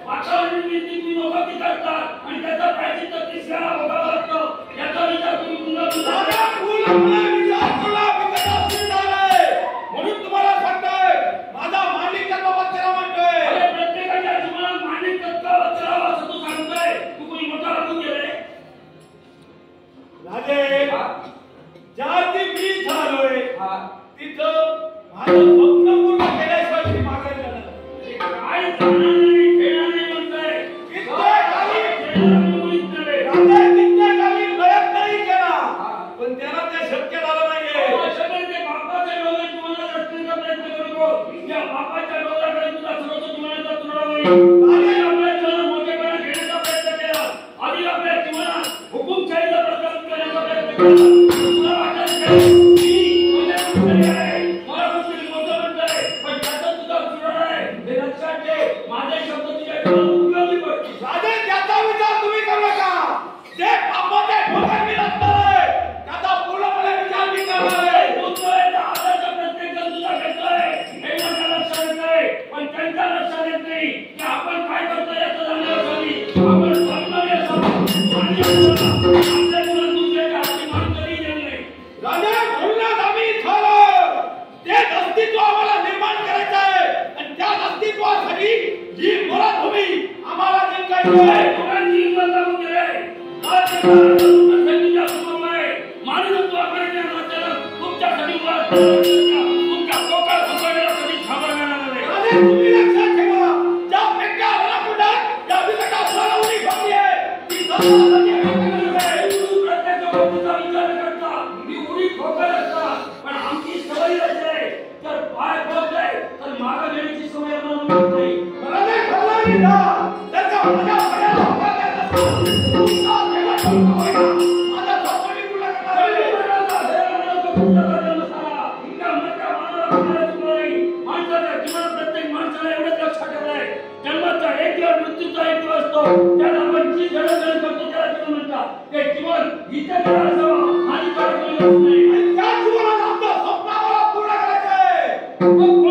वातावरण निर्मिती विनोबाती करतात आणि त्याचा प्रायश्चित्त तिसऱ्याला भोगावं लागतं. तिथं माझं स्वप्न पूर्ण केल्याशिवाय मी मागे जाणार काय जाणार नाही खेळणार नाही म्हणताय कित्येक गावी प्रयत्नही केला पण त्याला ते शक्य झालं नाहीये ते बापाच्या डोळ्यात तुम्हाला रचण्याचा प्रयत्न करतो त्या बापाच्या डोळ्याकडे तुला सर्वच तुम्हाला आपल्या जीवनात मोठेपणा घेण्याचा प्रयत्न केला आधी आपल्या जीवनात हुकुमशाहीचा प्रकल्प करण्याचा प्रयत्न केला तुला वाटत माझे शब्द तुझ्या उपयोगी पडतील राजे त्याचा विचार तुम्ही करू नका जे बापाचे ठोकर मी लागतोय त्याचा पूर्णपणे विचार मी करतोय आधारचा प्रत्येक जण तुला घेतोय हे माझ्या लक्षात येतंय पण त्यांच्या लक्षात येत नाही की आपण काय करतोय याचं जाणीव असावी आपण समजावी असावं आणि आपल्या मुलांना दुसऱ्याच्या हाती मान कधी देऊ नये राजे म्हणूनच आम्ही ठरवलं तेच अस्तित्व आम्हाला निर्माण करायचं आहे आणि त्या अस्तित्वासाठी ही मुळभूमी आम्हाला जिंकायची आहे दोघांची हिंमत लागू केली तुझ्या समोर मानवत्व करण्याच्या नात्यानं तुमच्यासाठी तुमच्या पोकळ फसवण्याला कधी थांबवणार नाही राजे तुम्ही लक्षात ठेवा ज्या पेट्या वराकुटात ज्या विकटाला उडी खाली आहे ती प्रत्येक गोष्टीचा विचार करता मी उडी ठोकर असता पण आमची सवय असते तर पाय पडते तर मागं घेण्याची सवय आम्हाला मिळत नाही राजे खरं नाही त्याचा माझ्या भयाला होता माझा स्वप्न पूर्ण माणसाच्या जीवनात प्रत्येक माणसाला एवढंच लक्षात ठेवलंय जन्माचा एक दिवस मृत्यूचा एक दिवस असतो त्याला आपण जी जडजड करतो त्याला जीवन म्हणतात ते जीवन इथे असावं हानिकारक नाही त्या जीवनात आमचं स्वप्न आम्हाला पूर्ण करायचं आहे